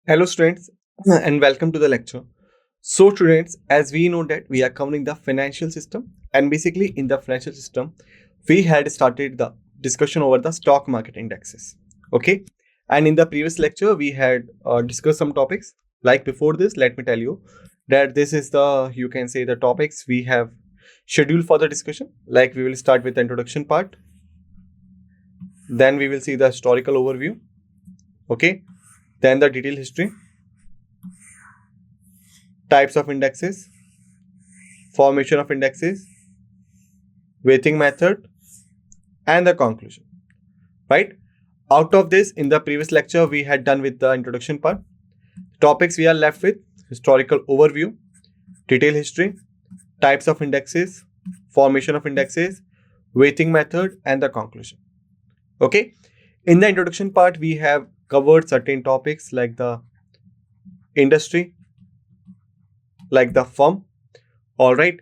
Hello students and welcome to the lecture. So students, as we know that we are covering the financial system, and basically in the financial system we had started the discussion over the stock market indexes. Okay, and in the previous lecture we had discussed some topics. Like before this, let me tell you that this is the, you can say, the topics we have scheduled for the discussion. Like we will start with the introduction part, then we will see the historical overview, okay, then the detailed history, types of indexes, formation of indexes, weighting method, and the conclusion. Right? Out of this, in the previous lecture, we had done with the introduction part. Topics we are left with: historical overview, detailed history, types of indexes, formation of indexes, weighting method, and the conclusion. Okay. In the introduction part, we have covered certain topics like the industry, like the firm, all right,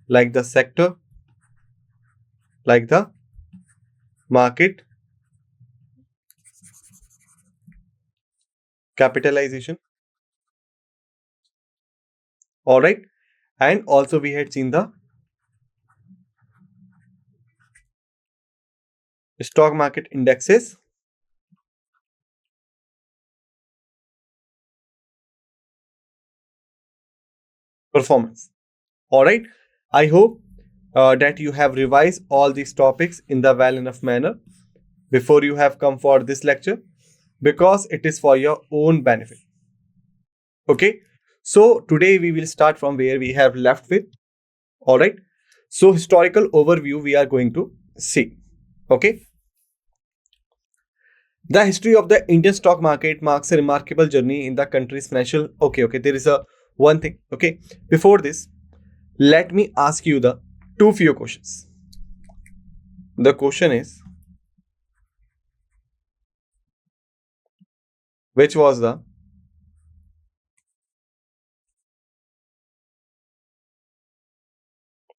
like the sector, like the market, capitalization, all right, and also we had seen the stock market indexes, performance. All right. I hope that you have revised all these topics in the well enough manner before you have come for this lecture, because it is for your own benefit. Okay. So today we will start from where we have left with. All right. So historical overview we are going to see. Okay. The history of the Indian stock market marks a remarkable journey in the country's financial. Okay. There is a one thing. Okay. Before this, let me ask you the two few questions. The question is, which was the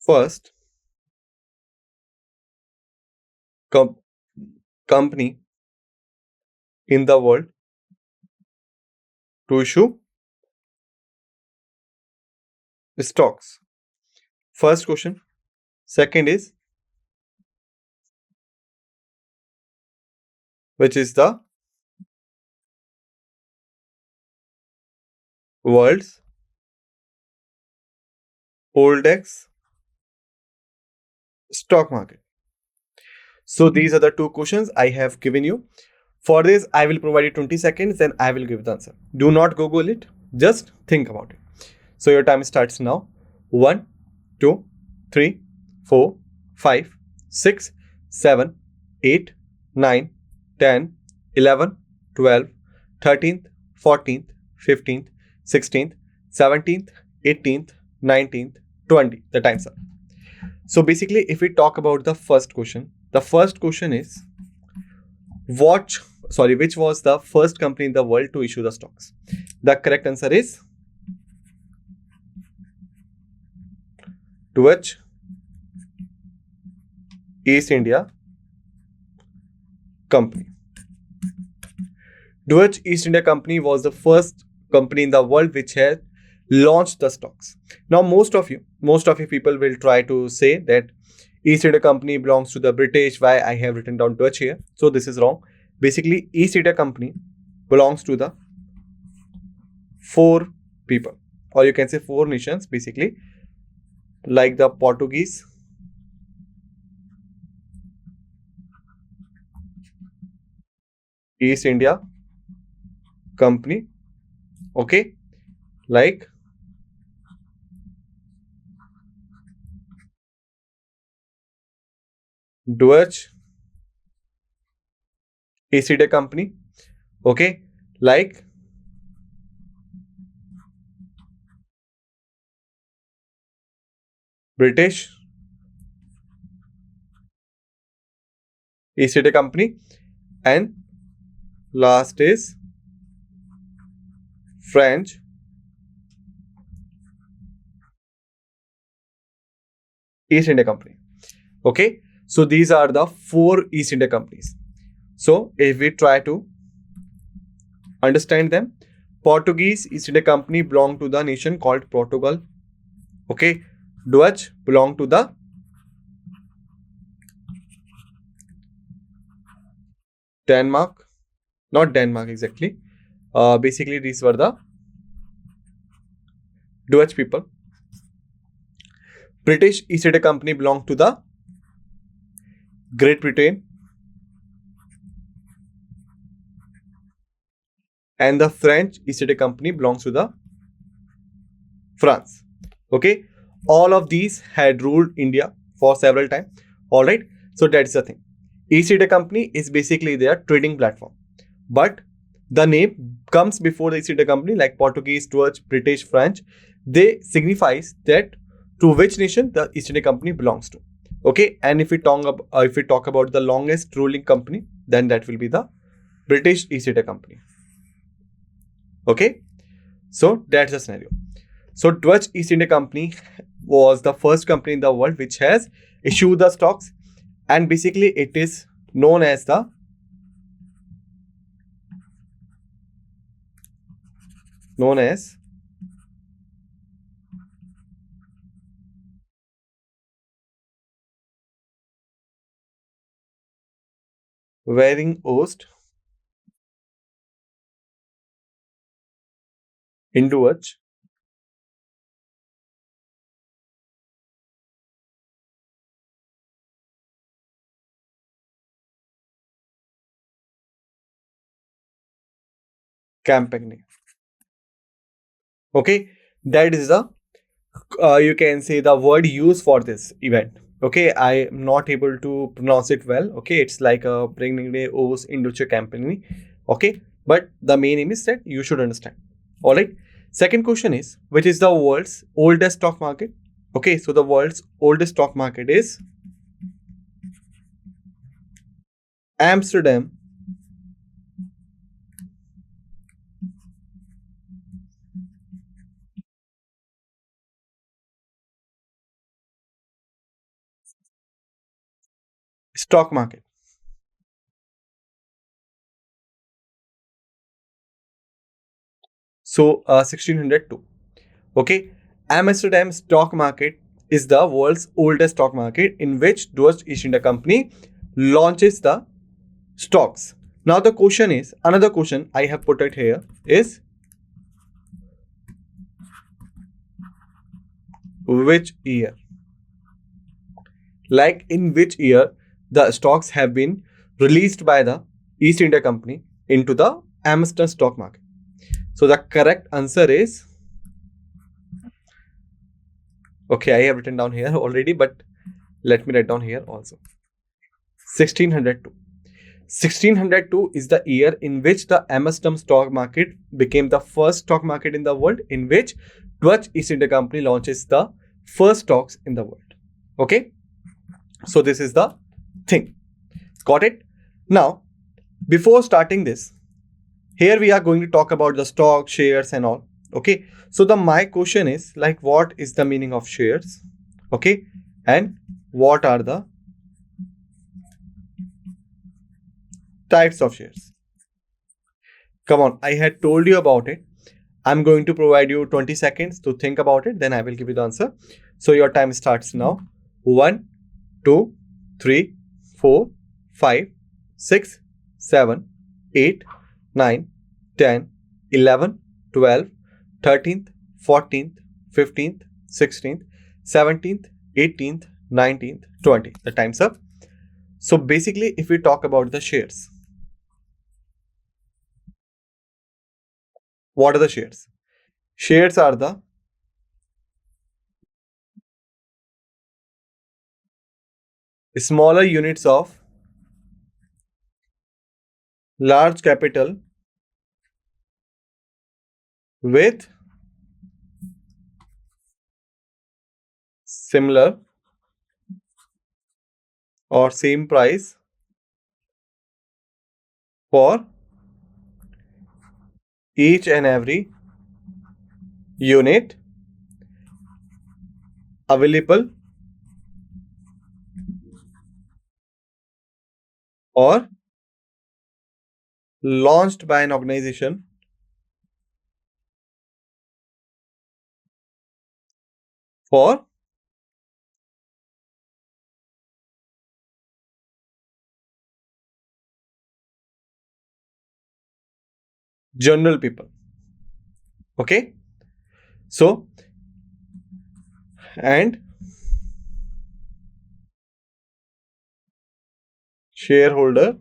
first com- company in the world to issue stocks? First question. Second is, which is the world's oldest stock market? So these are the two questions I have given you. For this, I will provide you 20 seconds and I will give the answer. Do not Google it. Just think about it. So your time starts now. 1, 2, 3, 4, 5, 6, 7, 8, 9, 10, 11, 12, 13th, 14th, 15th, 16th, 17th, 18th, 19th, 20th. The time's up. So basically, if we talk about the first question is which was the first company in the world to issue the stocks? The correct answer is Dutch East India Company. Dutch East India Company was the first company in the world which had launched the stocks. Now, most of you people will try to say that East India Company belongs to the British. Why I have written down Dutch here? So this is wrong. Basically, East India Company belongs to the 4 people, or you can say 4 nations, basically, like the Portuguese, East India Company, okay, like Dutch East India Company, okay, like British East India Company, and last is French East India Company. Okay, so these are the 4 East India companies. So if we try to understand them, Portuguese East India Company belonged to the nation called Portugal. Okay. Dutch belonged to the Denmark. Not Denmark exactly. Basically, these were the Dutch people. British East India Company belonged to the Great Britain. And the French East India Company belongs to the France. Okay. All of these had ruled India for several times. Alright. So that's the thing. East India Company is basically their trading platform. But the name comes before the East India Company, like Portuguese, Dutch, British, French. They signifies that to which nation the East India Company belongs to. Okay. And if we talk about the longest ruling company, then that will be the British East India Company. Okay. So that's the scenario. So Dutch East India Company was the first company in the world which has issued the stocks, and basically it is known as the wearing ost in Dutch campaigning. Okay, that is the you can say the word used for this event. Okay, I am not able to pronounce it well. Okay, it's like a bringing the O's into campaigning. Okay, but the main aim is that you should understand. All right. Second question is, which is the world's oldest stock market? Okay, so the world's oldest stock market is Amsterdam stock market. So 1602. Okay, Amsterdam stock market is the world's oldest stock market in which Dutch East India Company launches the stocks. Now the question is, another question I have put it here is, which year? Like in which year the stocks have been released by the East India Company into the Amsterdam stock market? So the correct answer is, okay, I have written down here already, but let me write down here also. 1602. 1602 is the year in which the Amsterdam stock market became the first stock market in the world in which Dutch East India Company launches the first stocks in the world. Okay. So this is the thing. Got it? Now, before starting this, here we are going to talk about the stock, shares and all. Okay. So my question is like, what is the meaning of shares? Okay. And what are the types of shares? Come on, I had told you about it. I'm going to provide you 20 seconds to think about it. Then I will give you the answer. So your time starts now. 1, 2, 3, 4, 5, 6, 7, 8, 9, 10, 11, 12, 13th, 14th, 15th, 16th, 17th, 18th, 19th, 20th. The time's up. So basically, if we talk about the shares, what are the shares? Shares are the smaller units of large capital with similar or same price for each and every unit available or launched by an organization for general people. Okay, so and shareholder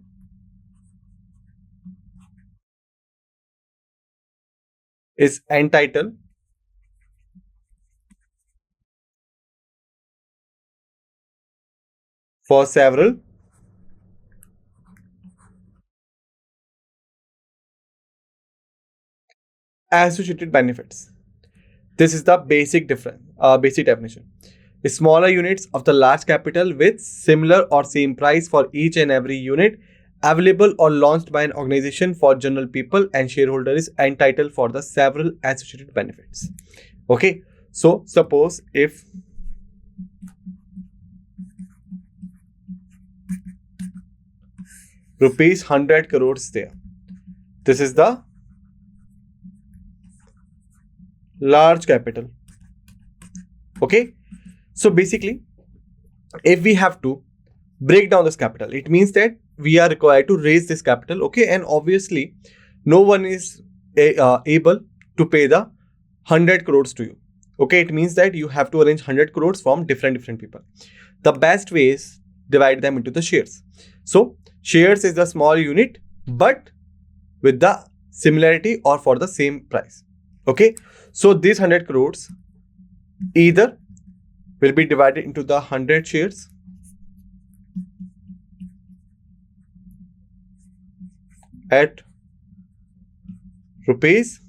is entitled for several associated benefits. This is the basic definition. Smaller units of the large capital with similar or same price for each and every unit available or launched by an organization for general people, and shareholder is entitled for the several associated benefits. Okay, so suppose if rupees 100 crores there, this is the large capital. Okay, so basically if we have to break down this capital, it means that we are required to raise this capital. Okay, and obviously no one is able to pay the 100 crores to you. Okay, it means that you have to arrange 100 crores from different people. The best way is divide them into the shares. So shares is the small unit but with the similarity or for the same price. Okay, so these 100 crores either will be divided into the 100 shares at rupees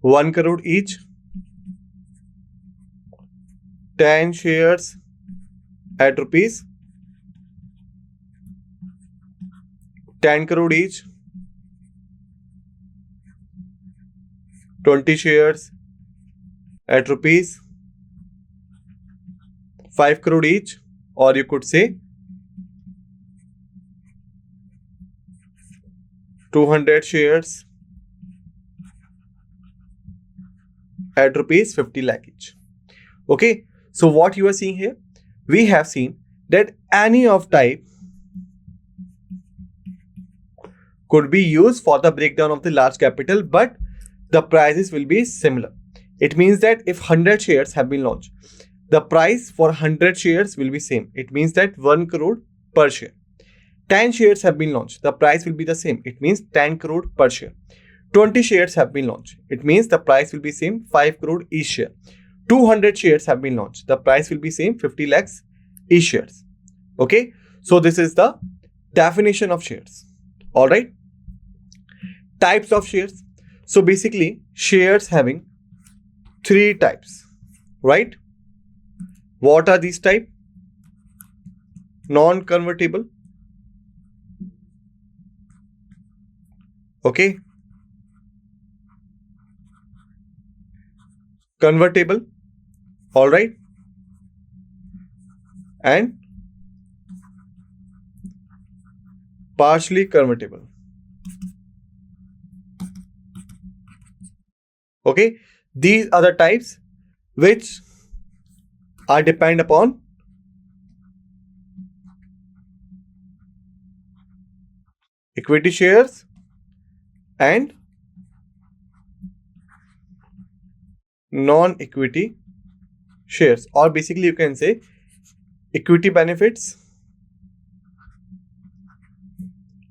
1 crore each, 10 shares at rupees 10 crore each, 20 shares at rupees 5 crore each, or you could say 200 shares at rupees 50 lakh each. Okay, so what you are seeing here, we have seen that any of type could be used for the breakdown of the large capital, but the prices will be similar. It means that if 100 shares have been launched, the price for 100 shares will be same. It means that 1 crore per share. 10 shares have been launched, the price will be the same. It means 10 crore per share. 20 shares have been launched. It means the price will be same, 5 crore each share. 200 shares have been launched. The price will be same, 50 lakhs each shares. Okay, so this is the definition of shares. All right. Types of shares. So basically shares having three types, right? What are these types? Non-convertible. Okay. Convertible. All right. And partially convertible. Okay, these are the types which are depend upon equity shares and non-equity shares, or basically you can say equity benefits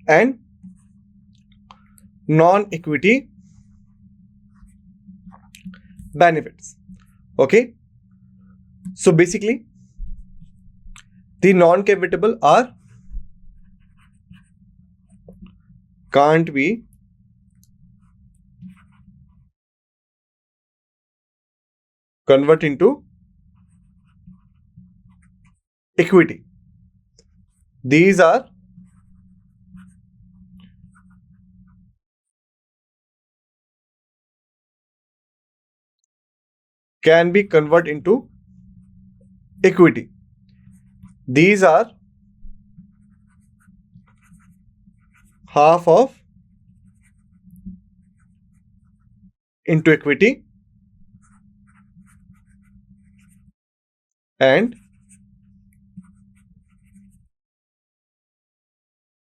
and non-equity benefits. Okay, so basically the non-convertible are can't be convert into equity. These are can be convert into equity. These are half of into equity and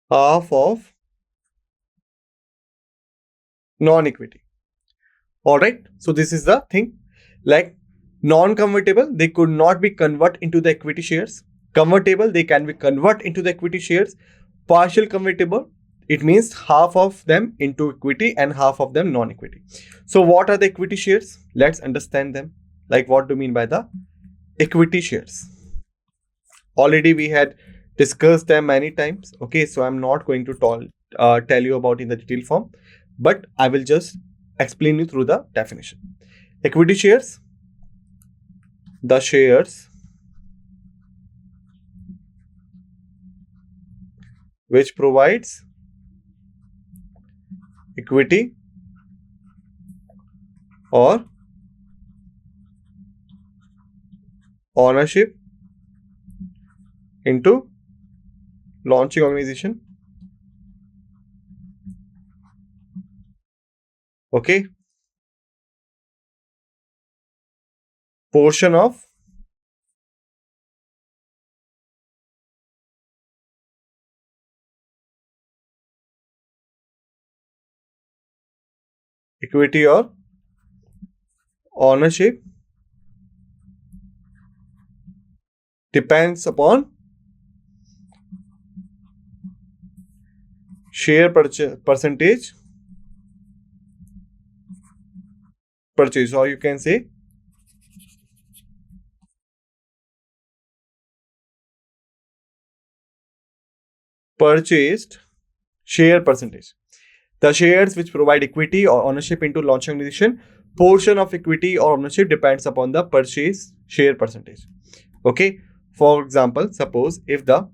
half of non-equity. All right. So this is the thing. Like non-convertible, they could not be converted into the equity shares. Convertible, they can be converted into the equity shares. Partial convertible, it means half of them into equity and half of them non-equity. So what are the equity shares? Let's understand them. Like what do you mean by the equity shares? Already we had discussed them many times. Okay, so I'm not going to tell you about in the detailed form, but I will just explain you through the definition. Equity shares, the shares which provides equity or ownership into launching organization. Okay, portion of equity or ownership depends upon share percentage purchase, or you can say purchased share percentage. The shares which provide equity or ownership into launching organization, portion of equity or ownership depends upon the purchase share percentage. Okay, for example, suppose if the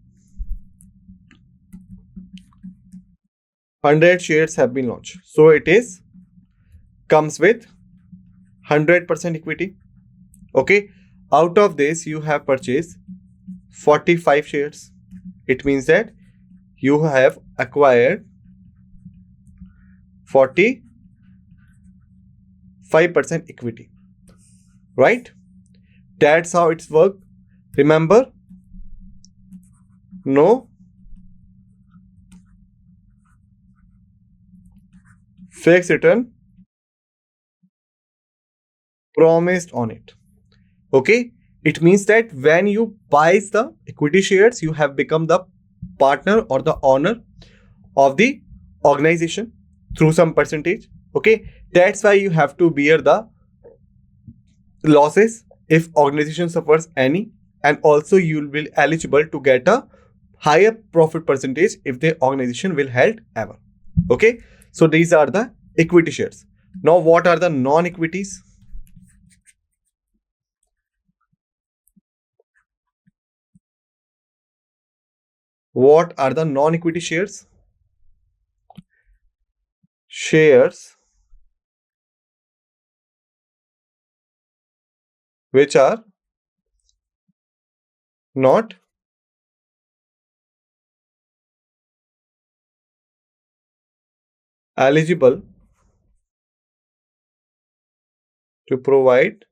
100 shares have been launched, so it is comes with 100% equity. Okay, out of this you have purchased 45 shares. It means that you have acquired 45% equity, right? That's how it's worked. Remember, no fixed return promised on it. Okay, it means that when you buy the equity shares, you have become the partner or the owner of the organization through some percentage. Okay, that's why you have to bear the losses if organization suffers any, and also you will be eligible to get a higher profit percentage if the organization will held ever. Okay, so these are the equity shares. Now what are the non-equities? What are the non-equity shares? Shares which are not eligible to provide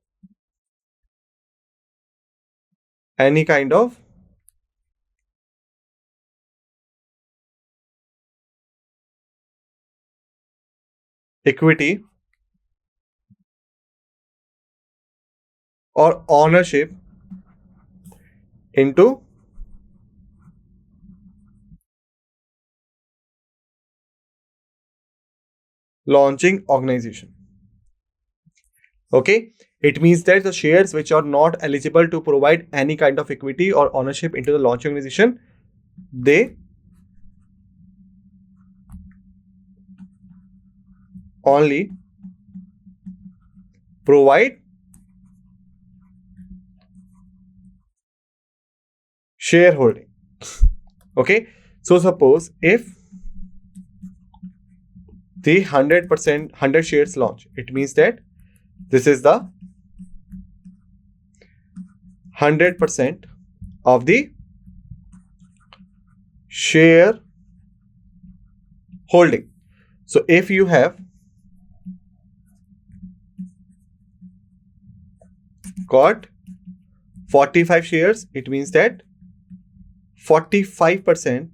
any kind of equity or ownership into launching organization. Okay, it means that the shares which are not eligible to provide any kind of equity or ownership into the launching organization, they only provide shareholding. Okay, so suppose if the 100% shares launch, it means that this is the 100% of the share holding. So if you have got 45 shares, it means that 45%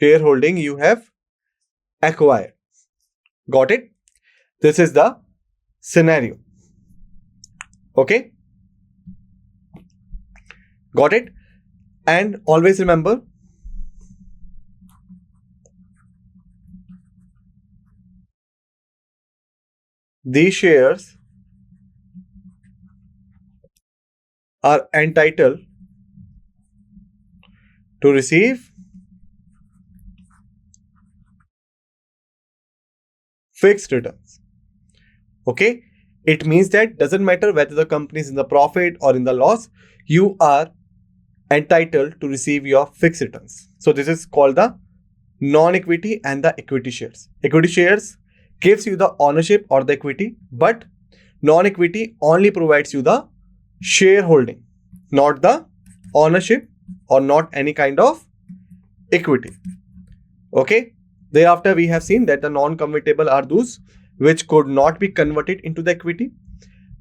shareholding you have acquired. Got it? This is the scenario. Okay? Got it? And always remember, these shares are entitled to receive fixed returns. Okay? It means that doesn't matter whether the company is in the profit or in the loss, you are entitled to receive your fixed returns. So this is called the non-equity and the equity shares. Equity shares gives you the ownership or the equity, but non-equity only provides you the shareholding, not the ownership or not any kind of equity. Okay. Thereafter, we have seen that the non-convertible are those which could not be converted into the equity.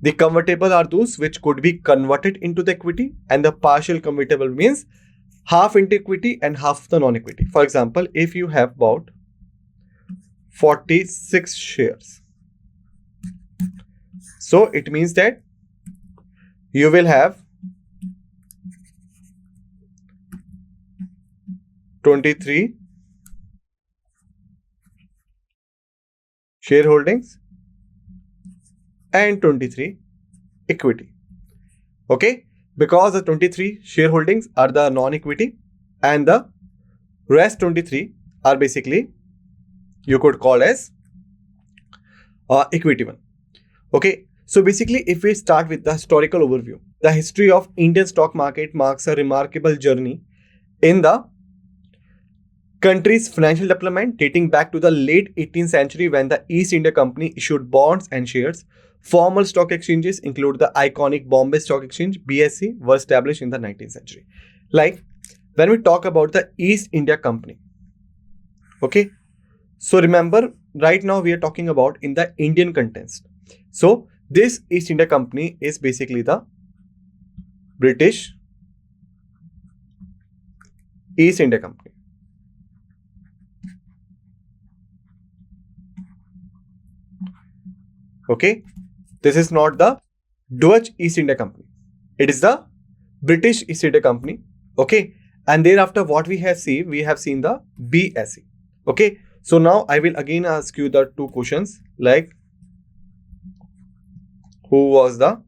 The convertible are those which could be converted into the equity, and the partial convertible means half into equity and half the non-equity. For example, if you have bought 46 shares, so it means that you will have 23 shareholdings and 23 equity. Okay, because the 23 shareholdings are the non-equity and the rest 23 are basically you could call as equity one. Okay, so basically if we start with the historical overview, the history of Indian stock market marks a remarkable journey in the country's financial development dating back to the late 18th century when the East India Company issued bonds and shares. Formal stock exchanges include the iconic Bombay Stock Exchange (BSE) were established in the 19th century. Like when we talk about the East India Company, okay, so remember right now we are talking about in the Indian context. So this East India Company is basically the British East India Company. Okay, this is not the Dutch East India Company. It is the British East India Company. Okay, and thereafter what we have seen the BSE. Okay, so now I will again ask you the two questions like who was the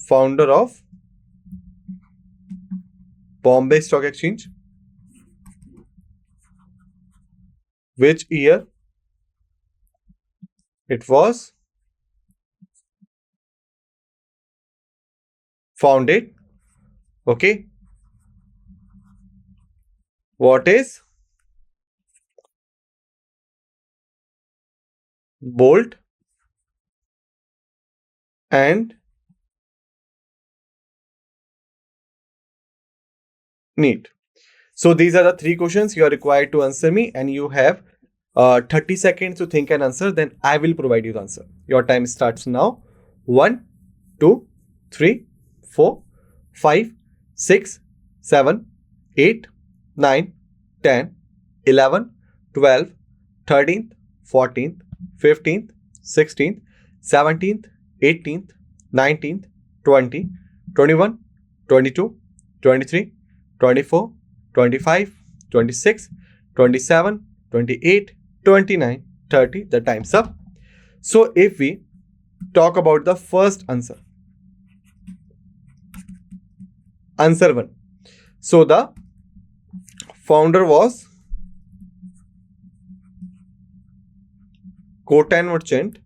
founder of Bombay Stock Exchange? Which year it was founded? Okay, what is bolt and neat? So these are the three questions you are required to answer me, and you have 30 seconds to think and answer. Then I will provide you the answer. Your time starts now. 1, 2, 3, 4, 5, 6, 7, 8, 9, 10, 11, 12, 13th, 14th, 15th, 16th, 17th, 18th, 19th, 20, 21, 22, 23, 24, 25, 26, 27, 28, 29, 30. The time's up. So if we talk about the first answer, answer 1. So the founder was Cotton Merchant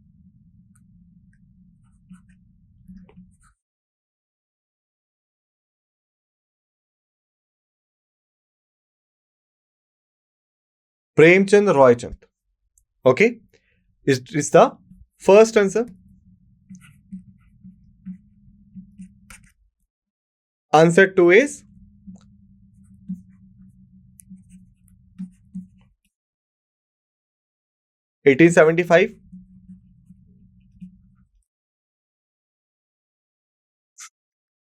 Premchand Roychand. Okay, is the first answer. Answer 2 is 1875.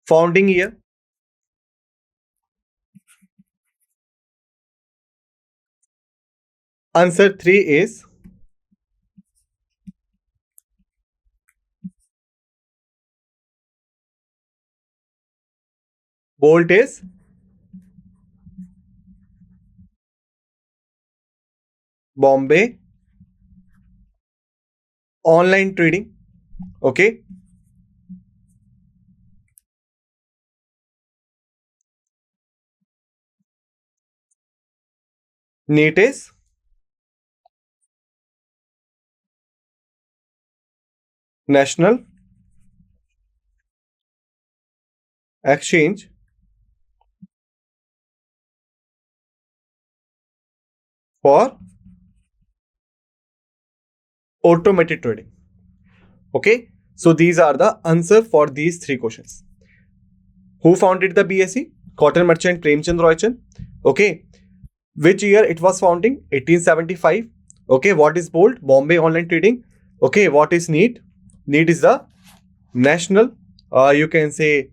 Founding year. Answer 3 is bolt is Bombay online trading. Okay. NEET is National Exchange for automated trading. Okay. So these are the answer for these 3 questions. Who founded the BSE? Cotton Merchant Premchand Roychand. Okay. Which year it was founding? 1875. Okay. What is bolt? Bombay online trading. Okay. What is NEET? NEET is the national, you can say,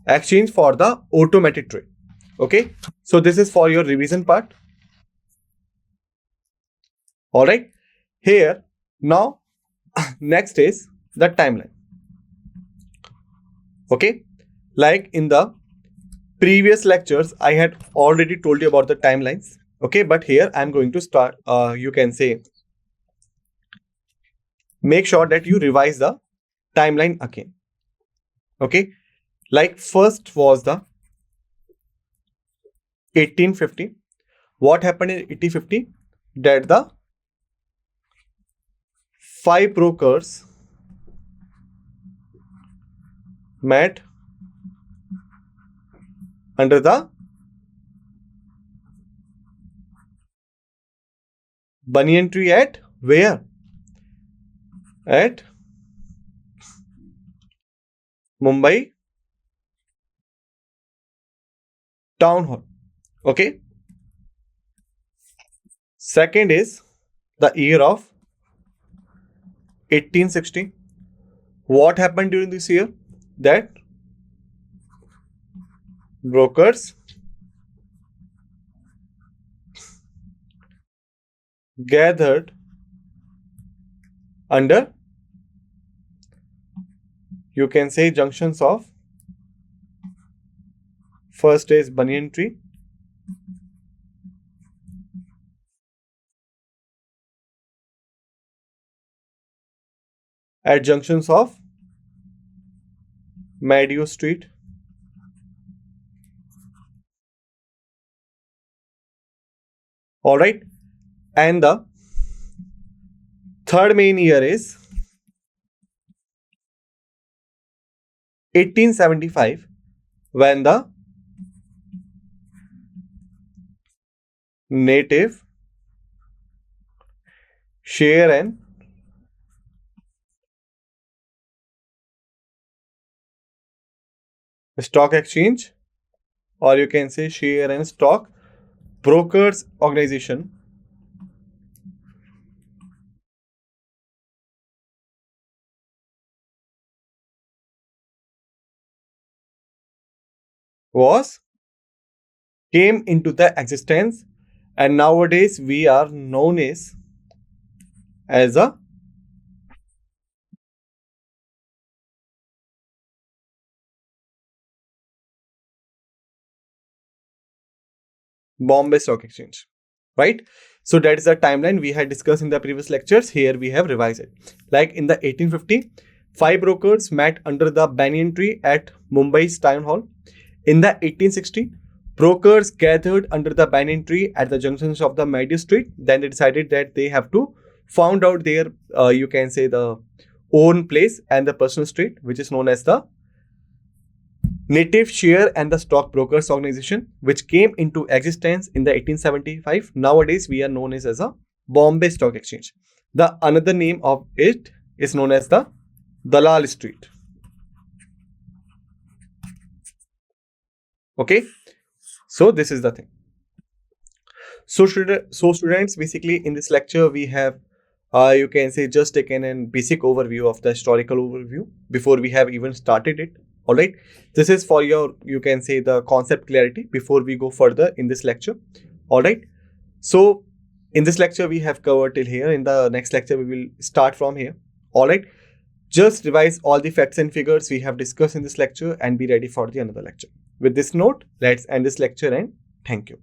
exchange for the automated trade. Okay. So this is for your revision part. All right. Here now, next is the timeline. Okay. Like in the previous lectures, I had already told you about the timelines. Okay. But here I'm going to start, you can say, make sure that you revise the timeline again. Okay. Like first was the 1850. What happened in 1850? That the 5 brokers met under the banyan tree at where? At Mumbai Town Hall. Okay. Second is the year of 1860. What happened during this year? That brokers gathered under, you can say, junctions of, first is banyan tree, at junctions of Meadow Street, all right, and the third main year is 1875, when the native share and stock exchange, or you can say share and stock brokers organization was came into the existence, and nowadays we are known as a Bombay Stock Exchange, right? So that is the timeline we had discussed in the previous lectures. Here we have revised it. Like in the 1850, 5 brokers met under the banyan tree at Mumbai's town hall. In the 1860, brokers gathered under the banyan tree at the junctions of the Meadow Street. Then they decided that they have to found out their, you can say, the own place and the personal street, which is known as the Native Share and the Stock Brokers Organization, which came into existence in the 1875. Nowadays, we are known as a Bombay Stock Exchange. The another name of it is known as the Dalal Street. Okay, so this is the thing. So students, basically in this lecture we have you can say just taken a basic overview of the historical overview before we have even started it. All right, this is for your, you can say, the concept clarity before we go further in this lecture. All right, so in this lecture we have covered till here. In the next lecture we will start from here. All right, just revise all the facts and figures we have discussed in this lecture and be ready for the another lecture. With this note, let's end this lecture and thank you.